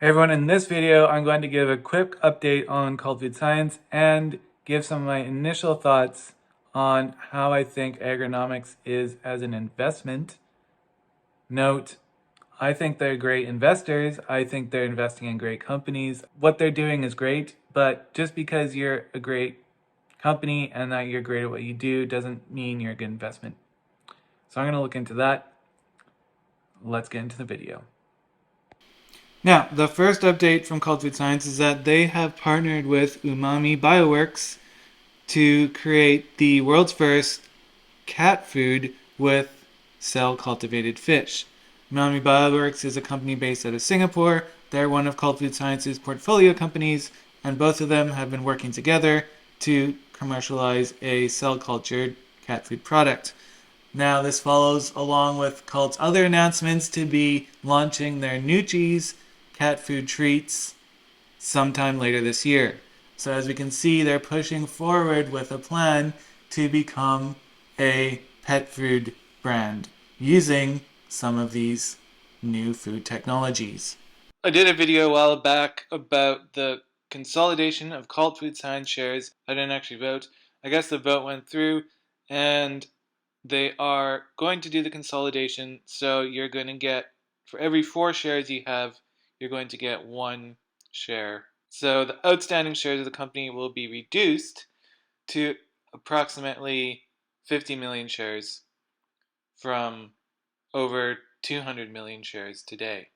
Hey everyone, in this video I'm going to give a quick update on Cultivated Science and give some of my initial thoughts on how I think agronomics is as an investment. Note, I think they're great investors. I think they're investing in great companies. What they're doing is great, but just because you're a great company and that you're great at what you do doesn't mean you're a good investment. So I'm going to look into that. Let's get into the video. Now, the first update from Cultivated Science is that they have partnered with Umami Bioworks to create the world's first cat food with cell-cultivated fish. Umami Bioworks is a company based out of Singapore. They're one of Cultivated Science's portfolio companies, and both of them have been working together to commercialize a cell-cultured cat food product. Now, this follows along with Cult's other announcements to be launching their new cheese cat food treats sometime later this year. So as we can see, they're pushing forward with a plan to become a pet food brand using some of these new food technologies. I did a video a while back about the consolidation of Cult Food Science shares. I didn't actually vote. I guess the vote went through and they are going to do the consolidation, so you're going to get, for every 4 shares you have, you're going to get 1 share. So the outstanding shares of the company will be reduced to approximately 50 million shares from over 200 million shares today.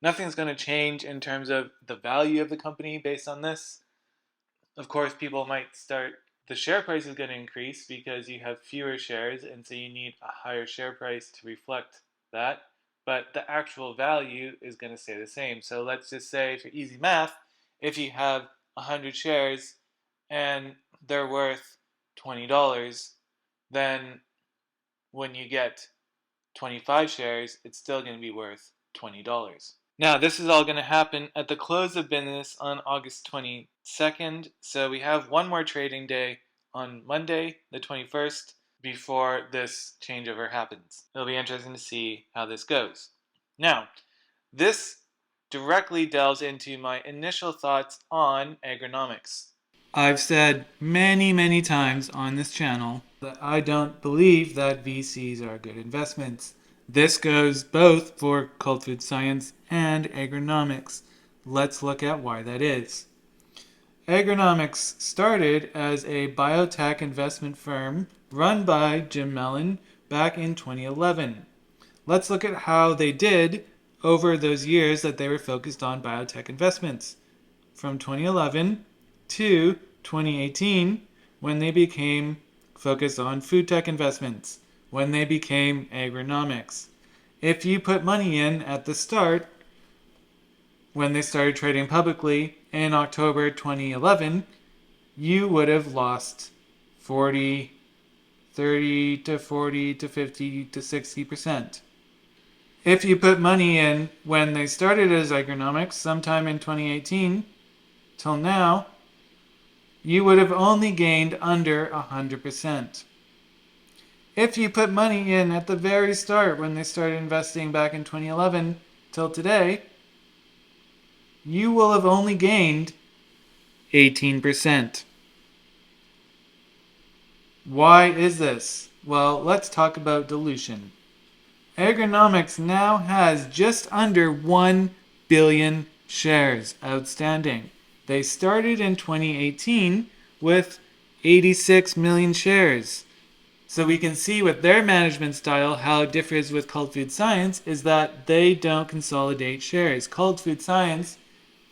Nothing's going to change in terms of the value of the company based on this. Of course, people might start, the share price is going to increase because you have fewer shares, and so you need a higher share price to reflect that. But the actual value is going to stay the same. So let's just say, for easy math, if you have 100 shares and they're worth $20, then when you get 25 shares, it's still going to be worth $20. Now, this is all going to happen at the close of business on August 22nd, so we have one more trading day on Monday, the 21st, before this changeover happens. It'll be interesting to see how this goes. Now, this directly delves into my initial thoughts on agronomics. I've said many times on this channel that I don't believe that VCs are good investments. This goes both for Cultivated Science and agronomics. Let's look at why that is. Agronomics started as a biotech investment firm run by Jim Mellon back in 2011. Let's look at how they did over those years that they were focused on biotech investments. From 2011 to 2018, when they became focused on food tech investments, when they became agronomics. If you put money in at the start, when they started trading publicly in October 2011, you would have lost 30 to 40 to 50 to 60%. If you put money in when they started as agronomics sometime in 2018 till now, you would have only gained under 100%. If you put money in at the very start when they started investing back in 2011 till today, you will have only gained 18%. Why is this? Well, let's talk about dilution. Agronomics now has just under 1 billion shares outstanding. They started in 2018 with 86 million shares. So we can see with their management style how it differs with Cultivated Science is that they don't consolidate shares. Cultivated Science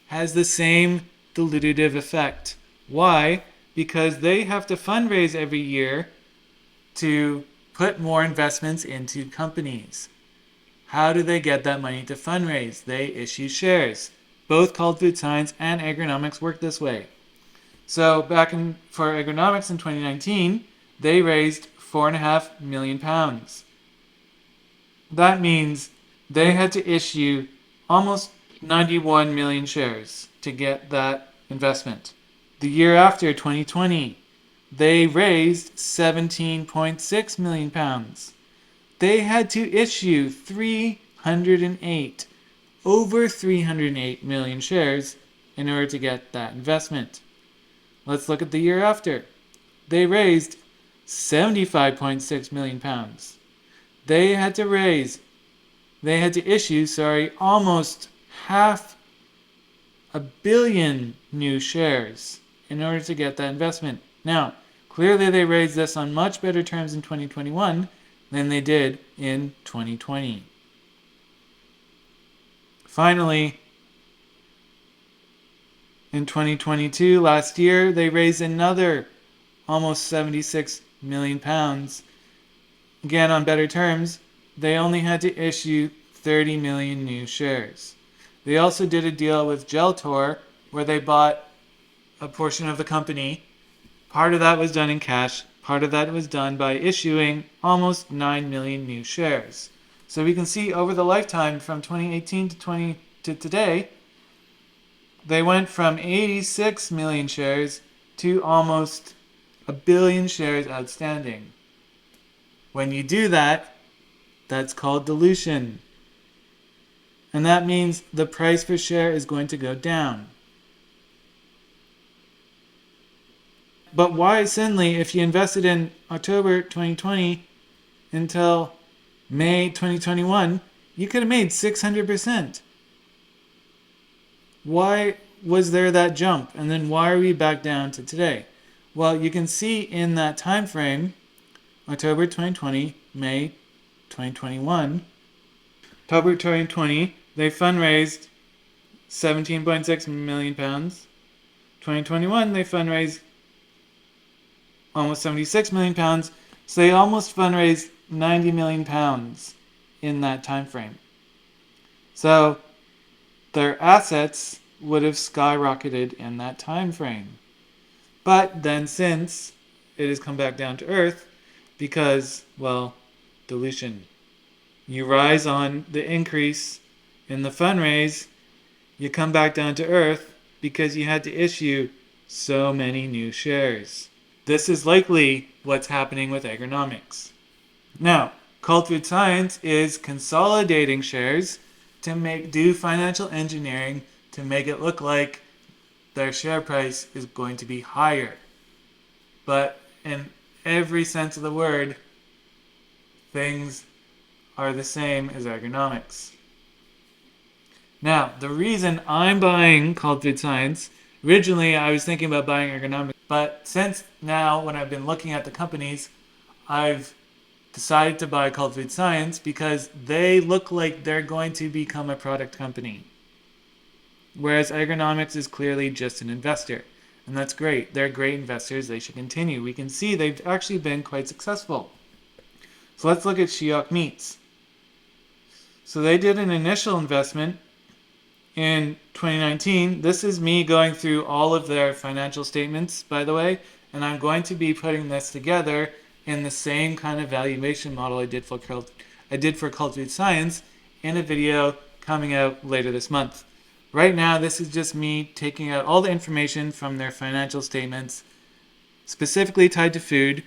has the same dilutive effect. Why? Because they have to fundraise every year to put more investments into companies. How do they get that money to fundraise? They issue shares. Both Cultivated Science and agronomics work this way. So for agronomics in 2019, they raised £4.5 million. That means they had to issue almost 91 million shares to get that investment. The year after, 2020, they raised £17.6 million. They had to issue 308 over 308 million shares in order to get that investment. Let's look at the year after. They raised 75.6 million pounds. They had to issue almost half a billion new shares in order to get that investment. Now, clearly they raised this on much better terms in 2021 than they did in 2020. Finally, in 2022, last year, they raised another almost 76 million pounds. Again, on better terms, they only had to issue 30 million new shares. They also did a deal with Geltor where they bought a portion of the company. Part of that was done in cash. Part of that was done by issuing almost 9 million new shares. So we can see over the lifetime from 2018 to today, they went from 86 million shares to almost a billion shares outstanding. When you do that, that's called dilution. And that means the price per share is going to go down. But why suddenly, if you invested in October 2020 until May 2021, you could have made 600%. Why was there that jump? And then why are we back down to today? Well, you can see in that time frame, October 2020, May 2021. October 2020, they fundraised 17.6 million pounds. 2021, they fundraised almost 76 million pounds. So they almost fundraised 90 million pounds in that time frame. So their assets would have skyrocketed in that time frame. But then since it has come back down to earth because, well, dilution. You rise on the increase in the fundraise, you come back down to earth because you had to issue so many new shares. This is likely what's happening with Agronomics. Now, Cultivated Science is consolidating shares to do financial engineering to make it look like their share price is going to be higher. But in every sense of the word, things are the same as Agronomics. Now, the reason I'm buying Cultivated Science, originally I was thinking about buying Agronomics, but since now when I've been looking at the companies, I've decided to buy Cultivated Science because they look like they're going to become a product company. Whereas Agronomics is clearly just an investor. And that's great. They're great investors. They should continue. We can see they've actually been quite successful. So let's look at Shiok Meats. So they did an initial investment in 2019. This is me going through all of their financial statements, by the way. And I'm going to be putting this together in the same kind of valuation model I did for Cultivated Science in a video coming out later this month. Right now, this is just me taking out all the information from their financial statements, specifically tied to food.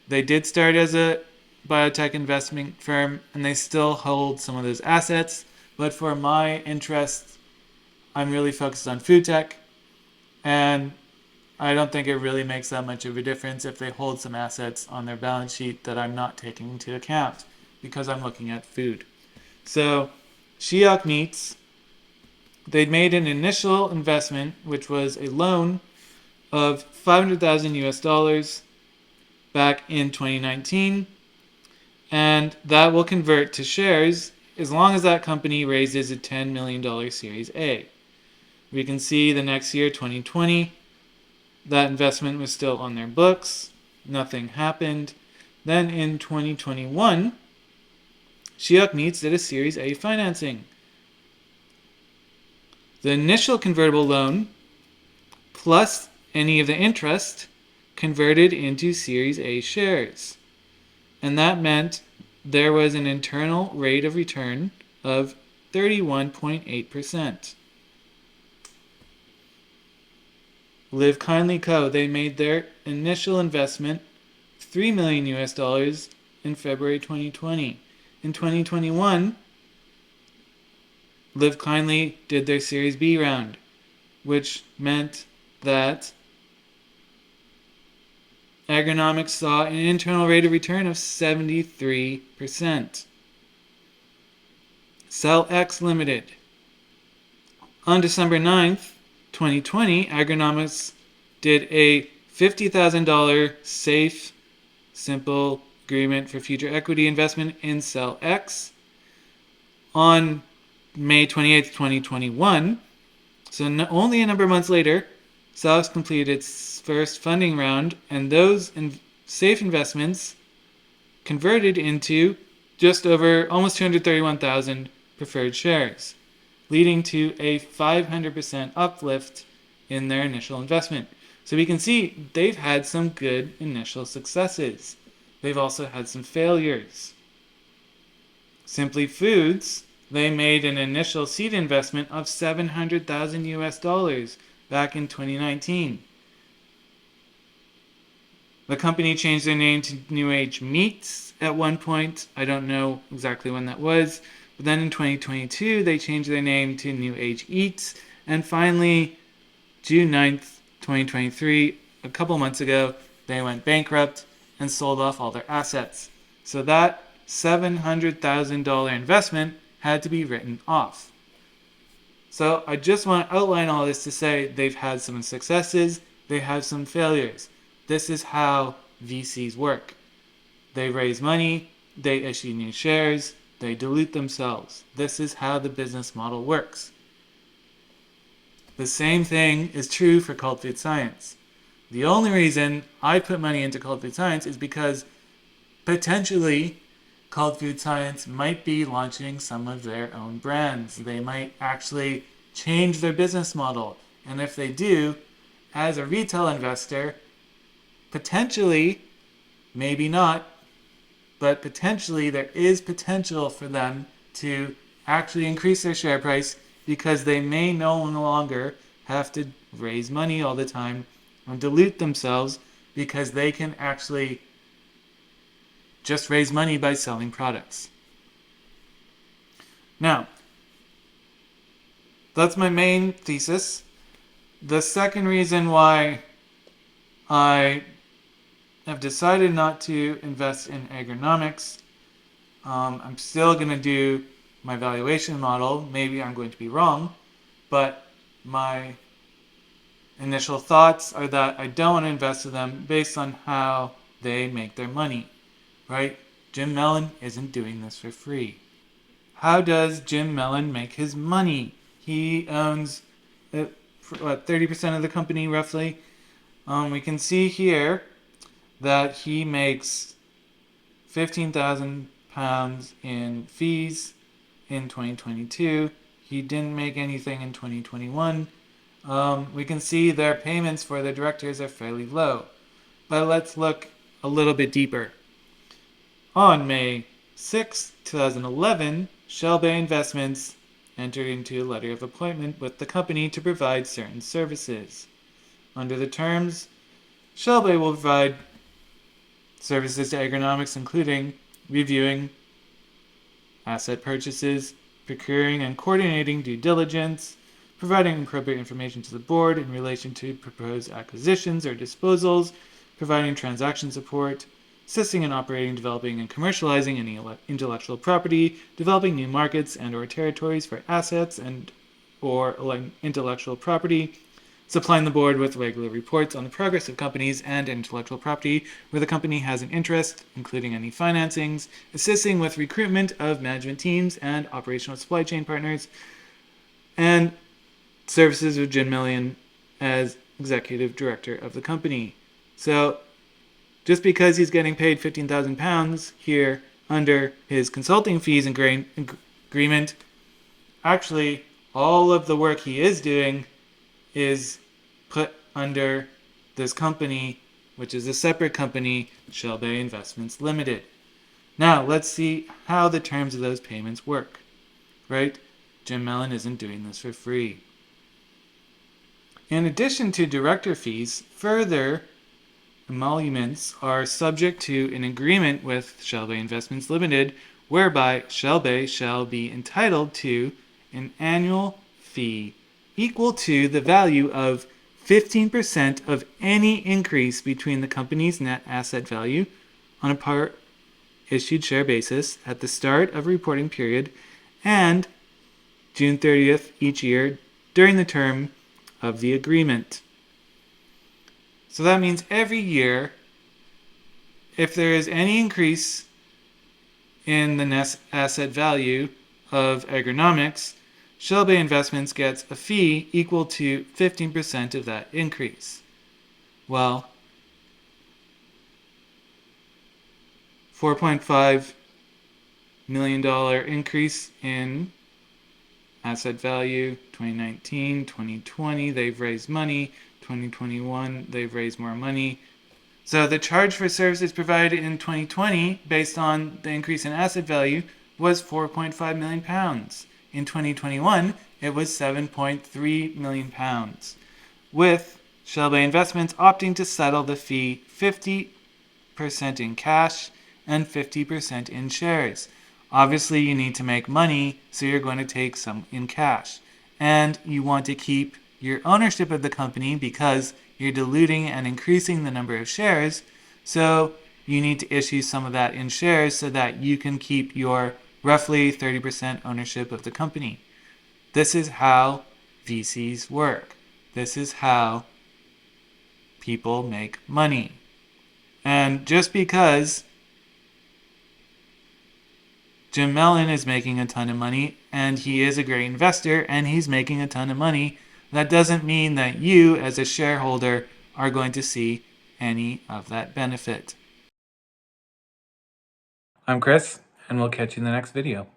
They did start as a biotech investment firm, and they still hold some of those assets. But for my interests, I'm really focused on food tech, and I don't think it really makes that much of a difference if they hold some assets on their balance sheet that I'm not taking into account because I'm looking at food. So, Shiok Meats, they made an initial investment, which was a loan of $500,000 back in 2019, and that will convert to shares as long as that company raises a $10 million Series A. We can see the next year, 2020, that investment was still on their books. Nothing happened. Then in 2021, Shiok Meats did a Series A financing. The initial convertible loan, plus any of the interest, converted into Series A shares. And that meant there was an internal rate of return of 31.8%. Live Kindly Co., they made their initial investment, $3 million in February 2020. In 2021, Live Kindly did their Series B round, which meant that Agronomics saw an internal rate of return of 73%. Cell-X Limited. On December 9th, 2020, Agronomics did a $50,000 safe, simple agreement for future equity investment in Cell-X. On May 28th, 2021, so only a number of months later, Cell-X completed its first funding round, and those safe investments converted into just over almost 231,000 preferred shares, leading to a 500% uplift in their initial investment. So we can see they've had some good initial successes. They've also had some failures. Simply Foods, they made an initial seed investment of $700,000 US back in 2019. The company changed their name to New Age Meats at one point. I don't know exactly when that was. But then in 2022, they changed their name to New Age Eats. And finally, June 9th, 2023, a couple months ago, they went bankrupt and sold off all their assets. So that $700,000 investment had to be written off. So I just want to outline all this to say they've had some successes, they have some failures. This is how VCs work. They raise money, they issue new shares, they dilute themselves. This is how the business model works. The same thing is true for Cultivated Science. The only reason I put money into Cultivated Science is because potentially Cultivated Science might be launching some of their own brands. They might actually change their business model. And if they do, as a retail investor, potentially, maybe not, but potentially there is potential for them to actually increase their share price because they may no longer have to raise money all the time and dilute themselves because they can actually just raise money by selling products. Now, that's my main thesis. The second reason why I have decided not to invest in Agronomics, I'm still going to do my valuation model. Maybe I'm going to be wrong, but my initial thoughts are that I don't want to invest in them based on how they make their money, right? Jim Mellon isn't doing this for free. How does Jim Mellon make his money? He owns 30% of the company roughly. We can see here that he makes £15,000 in fees in 2022. He didn't make anything in 2021. We can see their payments for the directors are fairly low. But let's look a little bit deeper. On May 6, 2011, Shell Bay Investments entered into a letter of appointment with the company to provide certain services. Under the terms, Shell Bay will provide services to Agronomics, including reviewing asset purchases, procuring and coordinating due diligence, providing appropriate information to the board in relation to proposed acquisitions or disposals, providing transaction support, assisting in operating, developing, and commercializing any intellectual property, developing new markets and or territories for assets and or intellectual property, supplying the board with regular reports on the progress of companies and intellectual property where the company has an interest, including any financings, assisting with recruitment of management teams and operational supply chain partners, and services with Jim Mellon as executive director of the company. So just because he's getting paid £15,000 here under his consulting fees agreement, actually all of the work he is doing is put under this company, which is a separate company, Shell Bay Investments Limited. Now, let's see how the terms of those payments work, right? Jim Mellon isn't doing this for free. In addition to director fees, further emoluments are subject to an agreement with Shell Bay Investments Limited, whereby Shell Bay shall be entitled to an annual fee equal to the value of 15% of any increase between the company's net asset value on a per issued share basis at the start of a reporting period and June 30th each year during the term of the agreement. So that means every year, if there is any increase in the net asset value of Agronomics, Shell Bay Investments gets a fee equal to 15% of that increase. Well, $4.5 million increase in asset value, 2019, 2020, they've raised money, 2021, they've raised more money. So the charge for services provided in 2020, based on the increase in asset value, was £4.5 million. In 2021, it was £7.3 million, with Shell Bay Investments opting to settle the fee 50% in cash and 50% in shares. Obviously, you need to make money, so you're going to take some in cash. And you want to keep your ownership of the company because you're diluting and increasing the number of shares, so you need to issue some of that in shares so that you can keep your roughly 30% ownership of the company. This is how VCs work. This is how people make money. And just because Jim Mellon is making a ton of money, and he is a great investor, and he's making a ton of money, that doesn't mean that you, as a shareholder, are going to see any of that benefit. I'm Chris, and we'll catch you in the next video.